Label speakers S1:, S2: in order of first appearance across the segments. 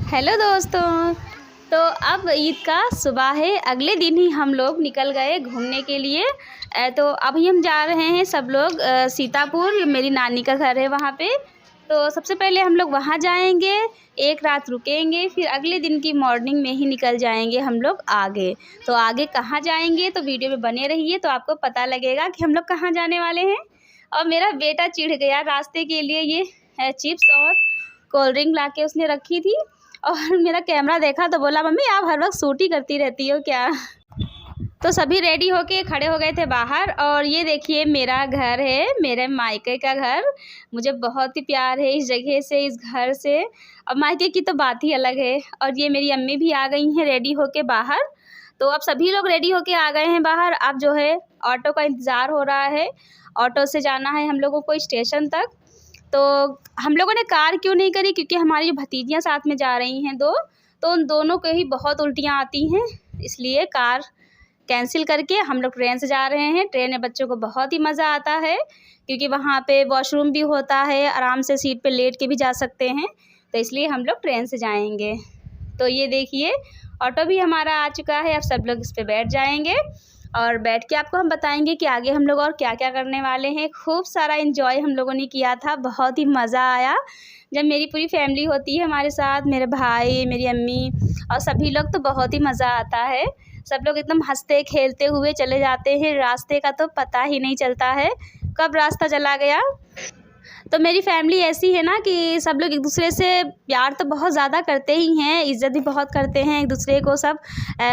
S1: Hello दोस्तों। तो अब ईद का सुबह है, अगले दिन ही हम लोग निकल गए घूमने के लिए। तो अभी हम जा रहे हैं सब लोग सीतापुर, मेरी नानी का घर है वहाँ पे। तो सबसे पहले हम लोग वहाँ जाएंगे, एक रात रुकेंगे, फिर अगले दिन की मॉर्निंग में ही निकल जाएंगे हम लोग आगे। तो आगे कहाँ जाएंगे तो वीडियो में बने रहिए, तो आपको पता लगेगा कि हम लोग कहाँ जाने वाले हैं। और मेरा बेटा चिढ़ गया रास्ते के लिए, ये चिप्स और कोल्ड ड्रिंक ला के उसने रखी थी और मेरा कैमरा देखा तो बोला, मम्मी आप हर वक्त शूट ही करती रहती हो क्या। तो सभी रेडी होके खड़े हो गए थे बाहर। और ये देखिए मेरा घर है, मेरे मायके का घर। मुझे बहुत ही प्यार है इस जगह से, इस घर से। और मायके की तो बात ही अलग है। और ये मेरी अम्मी भी आ गई हैं रेडी होके बाहर। तो अब सभी लोग रेडी होके आ गए हैं बाहर। अब जो है ऑटो का इंतज़ार हो रहा है, ऑटो से जाना है हम लोगों को स्टेशन तक। तो हम लोगों ने कार क्यों नहीं करी, क्योंकि हमारी जो भतीजियाँ साथ में जा रही हैं दो, तो उन दोनों को ही बहुत उल्टियाँ आती हैं, इसलिए कार कैंसिल करके हम लोग ट्रेन से जा रहे हैं। ट्रेन में बच्चों को बहुत ही मज़ा आता है, क्योंकि वहाँ पे वॉशरूम भी होता है, आराम से सीट पे लेट के भी जा सकते हैं। तो इसलिए हम लोग ट्रेन से जाएंगे। तो ये देखिए ऑटो भी हमारा आ चुका है, अब सब लोग इस पर बैठ जाएंगे और बैठ के आपको हम बताएंगे कि आगे हम लोग और क्या क्या करने वाले हैं। खूब सारा एंजॉय हम लोगों ने किया था, बहुत ही मज़ा आया जब मेरी पूरी फैमिली होती है हमारे साथ, मेरे भाई, मेरी अम्मी और सभी लोग, तो बहुत ही मज़ा आता है। सब लोग एकदम हंसते खेलते हुए चले जाते हैं, रास्ते का तो पता ही नहीं चलता है कब रास्ता चला गया। तो मेरी फैमिली ऐसी है ना कि सब लोग एक दूसरे से प्यार तो बहुत ज़्यादा करते ही हैं, इज़्ज़त भी बहुत करते हैं एक दूसरे को। सब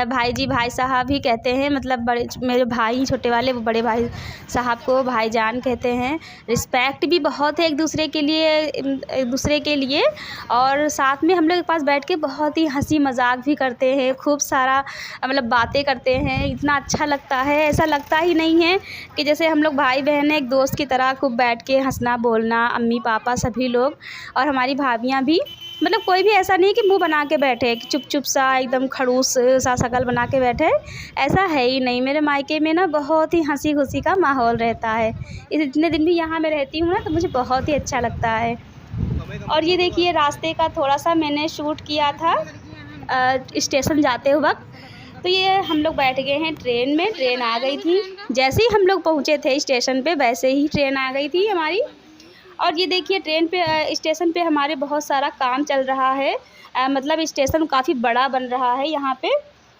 S1: भाई जी, भाई साहब ही कहते हैं, मतलब बड़े मेरे भाई छोटे वाले, वो बड़े भाई साहब को भाईजान कहते हैं। रिस्पेक्ट भी बहुत है एक दूसरे के लिए। और साथ में हम लोग के पास बैठ के बहुत ही हंसी मजाक भी करते हैं, खूब सारा मतलब बातें करते हैं। इतना अच्छा लगता है, ऐसा लगता ही नहीं है कि जैसे हम लोग भाई बहन एक दोस्त की तरह खूब बैठ के हंसना बोलना, अम्मी पापा सभी लोग और हमारी भाभियाँ भी। मतलब कोई भी ऐसा नहीं कि मुंह बना के बैठे, कि चुप चुप सा एकदम खड़ूस सा शकल बना के बैठे, ऐसा है ही नहीं। मेरे मायके में ना बहुत ही हंसी खुशी का माहौल रहता है। इतने दिन भी यहाँ मैं रहती हूँ ना, तो मुझे बहुत ही अच्छा लगता है। और ये देखिए रास्ते का थोड़ा सा मैंने शूट किया था स्टेशन जाते वक्त। तो ये हम लोग बैठ गए हैं ट्रेन में, ट्रेन आ गई थी। जैसे ही हम लोग पहुँचे थे स्टेशन पे, वैसे ही ट्रेन आ गई थी हमारी। और ये देखिए ट्रेन पे स्टेशन पे हमारे बहुत सारा काम चल रहा है। मतलब स्टेशन काफ़ी बड़ा बन रहा है यहाँ पे,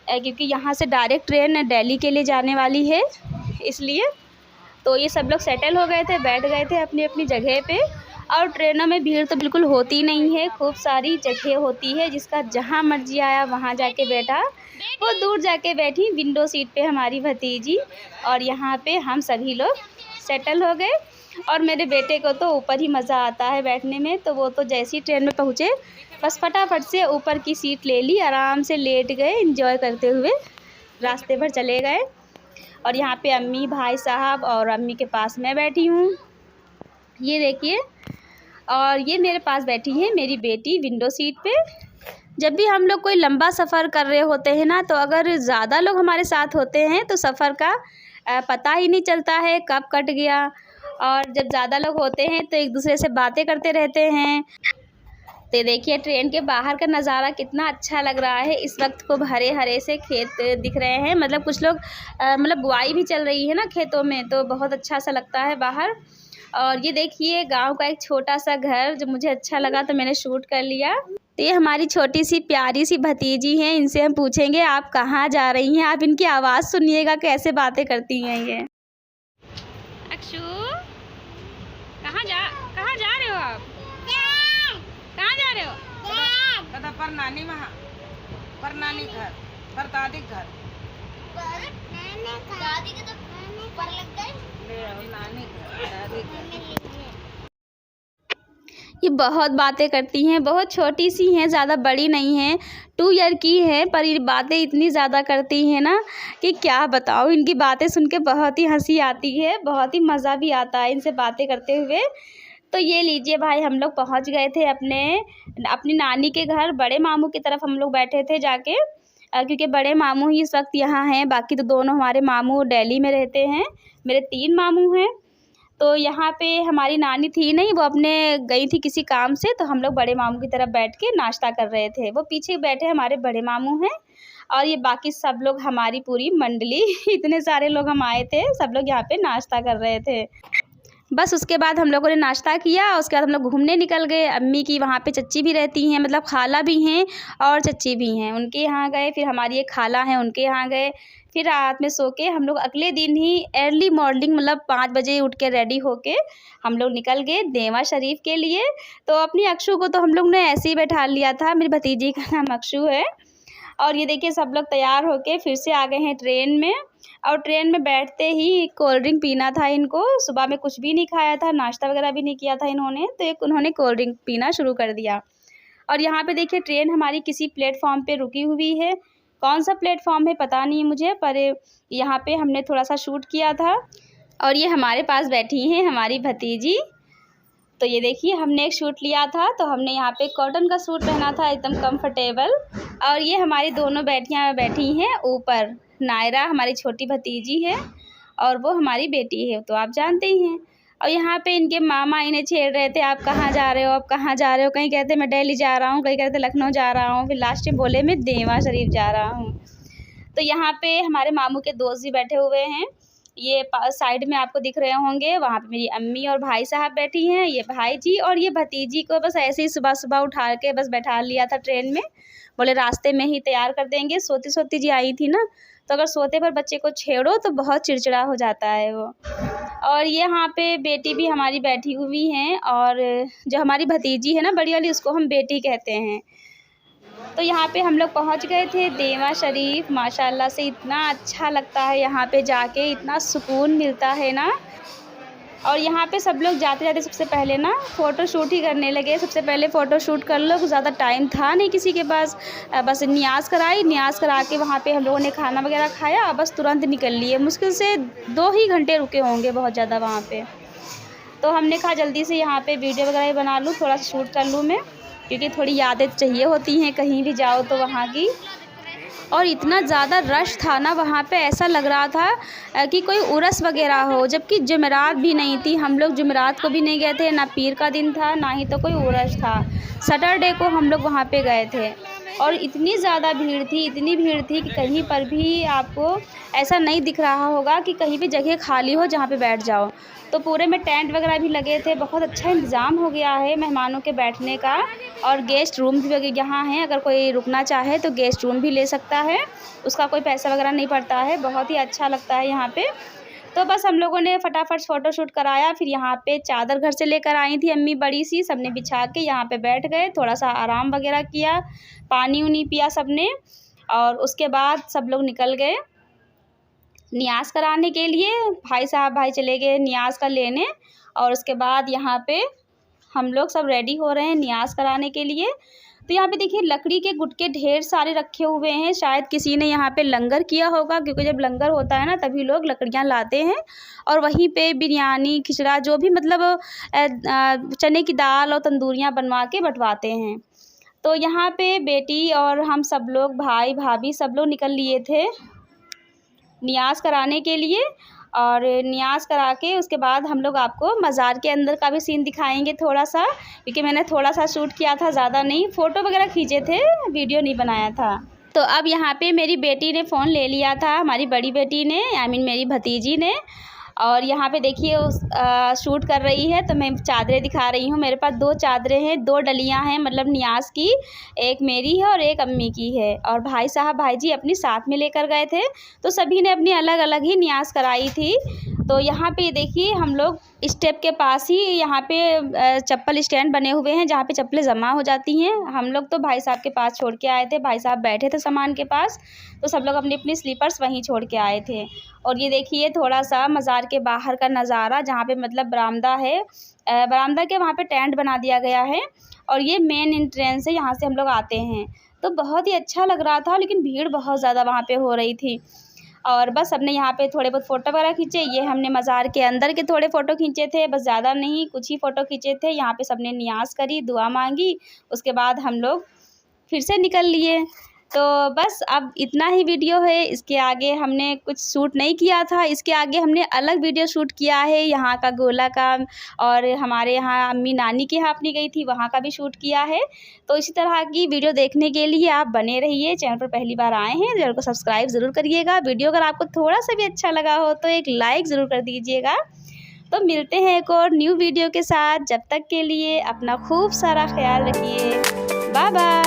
S1: क्योंकि यहाँ से डायरेक्ट ट्रेन दिल्ली के लिए जाने वाली है, इसलिए। तो ये सब लोग सेटल हो गए थे, बैठ गए थे अपनी अपनी जगह पे। और ट्रेनों में भीड़ तो बिल्कुल होती नहीं है, खूब सारी जगह होती है, जिसका जहाँ मर्जी आया वहाँ जाके बैठा। वो दूर जाके बैठी विंडो सीट पे हमारी भतीजी, और यहाँ पे हम सभी लोग सेटल हो गए। और मेरे बेटे को तो ऊपर ही मज़ा आता है बैठने में, तो वो तो जैसी ट्रेन में पहुँचे बस फटाफट से ऊपर की सीट ले ली, आराम से लेट गए, एंजॉय करते हुए रास्ते भर चले गए। और यहाँ पे अम्मी, भाई साहब और अम्मी के पास मैं बैठी हूँ, ये देखिए। और ये मेरे पास बैठी है मेरी बेटी विंडो सीट पे। जब भी हम लोग कोई लंबा सफ़र कर रहे होते हैं ना, तो अगर ज़्यादा लोग हमारे साथ होते हैं तो सफ़र का पता ही नहीं चलता है कब कट गया। और जब ज़्यादा लोग होते हैं तो एक दूसरे से बातें करते रहते हैं। तो देखिए ट्रेन के बाहर का नज़ारा कितना अच्छा लग रहा है। इस वक्त को हरे हरे से खेत दिख रहे हैं, मतलब कुछ लोग मतलब बुआई भी चल रही है ना खेतों में, तो बहुत अच्छा सा लगता है बाहर। और ये देखिए गांव का एक छोटा सा घर, जो मुझे अच्छा लगा तो मैंने शूट कर लिया। तो ये हमारी छोटी सी प्यारी सी भतीजी हैं, इनसे हम पूछेंगे आप कहाँ जा रही हैं। आप इनकी आवाज़ सुनिएगा कैसे बातें करती हैं ये। अक्षु, कहाँ जा रहे हो आप? कहाँ जा रहे हो?
S2: पर नानी वहाँ, पर नानी घर, पर दादी घर, दादी के तो पर लग गए, नानी घर, दादी घर।
S1: ये बहुत बातें करती हैं, बहुत छोटी सी हैं, ज़्यादा बड़ी नहीं हैं, 2 ईयर की हैं, पर ये बातें इतनी ज़्यादा करती हैं ना कि क्या बताऊँ। इनकी बातें सुन के बहुत ही हंसी आती है, बहुत ही मज़ा भी आता है इनसे बातें करते हुए। तो ये लीजिए भाई, हम लोग पहुंच गए थे अपनी नानी के घर। बड़े मामू की तरफ हम लोग बैठे थे जाके, क्योंकि बड़े मामू ही इस वक्त यहाँ हैं, बाकी तो दोनों हमारे मामू दिल्ली में रहते हैं। मेरे 3 मामू हैं, तो यहाँ पे हमारी नानी थी नहीं, वो अपने गई थी किसी काम से, तो हम लोग बड़े मामू की तरफ बैठ के नाश्ता कर रहे थे। वो पीछे बैठे हमारे बड़े मामू हैं और ये बाकी सब लोग हमारी पूरी मंडली इतने सारे लोग हम आए थे, सब लोग यहाँ पे नाश्ता कर रहे थे। बस उसके बाद हम लोगों ने नाश्ता किया, उसके बाद हम लोग घूमने निकल गए। अम्मी की वहाँ पे चच्ची भी रहती हैं, मतलब खाला भी हैं और चच्ची भी हैं, उनके यहाँ गए। फिर हमारी एक खाला हैं, उनके यहाँ गए। फिर रात में सो के हम लोग अगले दिन ही अर्ली मॉर्निंग मतलब 5 बजे उठ के रेडी होके हम लोग निकल गए देवा शरीफ के लिए। तो अपनी अक्षु को तो हम लोग ने ऐसे ही बैठा लिया था, मेरी भतीजी का नाम अक्षु है। और ये देखिए सब लोग तैयार होके फिर से आ गए हैं ट्रेन में। और ट्रेन में बैठते ही कोल्ड ड्रिंक पीना था इनको। सुबह में कुछ भी नहीं खाया था, नाश्ता वगैरह भी नहीं किया था इन्होंने, तो एक उन्होंने कोल्ड ड्रिंक पीना शुरू कर दिया। और यहाँ पे देखिए ट्रेन हमारी किसी प्लेटफॉर्म पे रुकी हुई है। कौन सा प्लेटफॉर्म है पता नहीं मुझे, पर यहाँ पे हमने थोड़ा सा शूट किया था। और ये हमारे पास बैठी हैं हमारी भतीजी। तो ये देखिए हमने एक शूट लिया था, तो हमने यहाँ पे कॉटन का सूट पहना था एकदम कंफर्टेबल। और ये हमारी दोनों बेटियाँ बैठी हैं ऊपर, नायरा हमारी छोटी भतीजी है और वो हमारी बेटी है, तो आप जानते ही हैं। और यहाँ पे इनके मामा इन्हें छेड़ रहे थे, आप कहाँ जा रहे हो, आप कहाँ जा रहे हो। कहीं कहते मैं दिल्ली जा रहा हूँ, कहीं कहते लखनऊ जा रहा हूँ, फिर लास्ट में बोले मैं देवा शरीफ जा रहा हूँ। तो यहाँ पे हमारे मामू के दोस्त भी बैठे हुए हैं, ये साइड में आपको दिख रहे होंगे। वहाँ पे मेरी अम्मी और भाई साहब बैठी हैं, ये भाई जी। और ये भतीजी को बस ऐसे ही सुबह सुबह उठा के बस बैठा लिया था ट्रेन में, बोले रास्ते में ही तैयार कर देंगे। सोती सोती जी आई थी ना, तो अगर सोते पर बच्चे को छेड़ो तो बहुत चिड़चिड़ा हो जाता है वो। और ये यहाँ पे बेटी भी हमारी बैठी हुई हैं, और जो हमारी भतीजी है ना बड़ी वाली, उसको हम बेटी कहते हैं। तो यहाँ पे हम लोग पहुँच गए थे देवा शरीफ। माशाल्लाह से इतना अच्छा लगता है यहाँ पे जाके, इतना सुकून मिलता है ना। और यहाँ पे सब लोग जाते जाते सबसे पहले ना फ़ोटो शूट ही करने लगे। सबसे पहले फ़ोटो शूट कर लो, ज़्यादा टाइम था नहीं किसी के पास। बस नियाज़ करा के वहाँ पे हम लोगों ने खाना वगैरह खाया, बस तुरंत निकल लिए। मुश्किल से 2 ही घंटे रुके होंगे बहुत ज़्यादा वहाँ पे। तो हमने कहा जल्दी से यहाँ पे वीडियो वगैरह बना लूँ, थोड़ा सा शूट कर लूँ मैं, क्योंकि थोड़ी यादें चाहिए होती हैं कहीं भी जाओ तो वहाँ की। और इतना ज़्यादा रश था ना वहाँ पे, ऐसा लग रहा था कि कोई उर्स वगैरह हो, जबकि जुमेरात भी नहीं थी। हम लोग जुमेरात को भी नहीं गए थे, ना पीर का दिन था, ना ही तो कोई उर्स था। सैटरडे को हम लोग वहाँ पे गए थे। और इतनी ज़्यादा भीड़ थी, इतनी भीड़ थी कि कहीं पर भी आपको ऐसा नहीं दिख रहा होगा कि कहीं भी जगह खाली हो जहाँ पे बैठ जाओ। तो पूरे में टेंट वगैरह भी लगे थे, बहुत अच्छा इंतज़ाम हो गया है मेहमानों के बैठने का। और गेस्ट रूम भी यहाँ हैं, अगर कोई रुकना चाहे तो गेस्ट रूम भी ले सकता है, उसका कोई पैसा वगैरह नहीं पड़ता है। बहुत ही अच्छा लगता है यहाँ पे। तो बस हम लोगों ने फटाफट फ़ोटोशूट कराया। फिर यहाँ पे चादर घर से लेकर आई थी अम्मी बड़ी सी, सबने बिछा के यहाँ पे बैठ गए, थोड़ा सा आराम वगैरह किया, पानी उनी पिया सबने। और उसके बाद सब लोग निकल गए नियाज़ कराने के लिए। भाई चले गए नियाज़ का लेने। और उसके बाद यहाँ पे हम लोग सब रेडी हो रहे हैं नियाज़ कराने के लिए। तो यहाँ पे देखिए लकड़ी के गुटके ढेर सारे रखे हुए हैं, शायद किसी ने यहाँ पे लंगर किया होगा, क्योंकि जब लंगर होता है ना तभी लोग लकड़ियाँ लाते हैं। और वहीं पे बिरयानी खिचड़ा जो भी मतलब चने की दाल और तंदूरियाँ बनवा के बंटवाते हैं। तो यहाँ पे बेटी और हम सब लोग, भाई भाभी सब लोग निकल लिए थे नियाज़ कराने के लिए। और नियाज़ करा के उसके बाद हम लोग आपको मज़ार के अंदर का भी सीन दिखाएंगे थोड़ा सा, क्योंकि मैंने थोड़ा सा शूट किया था, ज़्यादा नहीं, फ़ोटो वगैरह खींचे थे, वीडियो नहीं बनाया था। तो अब यहाँ पे मेरी बेटी ने फ़ोन ले लिया था, हमारी बड़ी बेटी ने, आई मीन मेरी भतीजी ने। और यहाँ पे देखिए शूट कर रही है, तो मैं चादरें दिखा रही हूँ। मेरे पास 2 चादरें हैं, 2 डलियाँ हैं, मतलब नियाज़ की, एक मेरी है और एक अम्मी की है। और भाई साहब भाई जी अपनी साथ में लेकर गए थे, तो सभी ने अपनी अलग अलग ही नियाज़ कराई थी। तो यहाँ पे देखिए हम लोग स्टेप के पास ही यहाँ पे चप्पल स्टैंड बने हुए हैं, जहाँ पे चप्पलें जमा हो जाती हैं। हम लोग तो भाई साहब के पास छोड़ के आए थे, भाई साहब बैठे थे सामान के पास, तो सब लोग अपनी अपनी स्लीपर्स वहीं छोड़ के आए थे। और ये देखिए थोड़ा सा मज़ार के बाहर का नज़ारा, जहाँ पे मतलब बरामदा है, बरामदा के वहाँ पे टेंट बना दिया गया है। और ये मेन एंट्रेंस है, यहाँ से हम लोग आते हैं। तो बहुत ही अच्छा लग रहा था, लेकिन भीड़ बहुत ज़्यादा वहाँ पे हो रही थी। और बस हमने यहाँ पे थोड़े बहुत फ़ोटो वगैरह खींचे। ये हमने मज़ार के अंदर के थोड़े फ़ोटो खींचे थे, बस ज़्यादा नहीं, कुछ ही फ़ोटो खींचे थे। यहाँ पे सबने नियाज़ करी, दुआ मांगी, उसके बाद हम लोग फिर से निकल लिए। तो बस अब इतना ही वीडियो है, इसके आगे हमने कुछ शूट नहीं किया था। इसके आगे हमने अलग वीडियो शूट किया है यहाँ का गोला का, और हमारे यहाँ अम्मी नानी के यहाँ अपनी गई थी वहाँ का भी शूट किया है। तो इसी तरह की वीडियो देखने के लिए आप बने रहिए। चैनल पर पहली बार आए हैं चैनल को सब्सक्राइब ज़रूर करिएगा। वीडियो अगर आपको थोड़ा सा भी अच्छा लगा हो तो एक लाइक ज़रूर कर दीजिएगा। तो मिलते हैं एक और न्यू वीडियो के साथ। जब तक के लिए अपना खूब सारा ख्याल रखिए। Bye bye.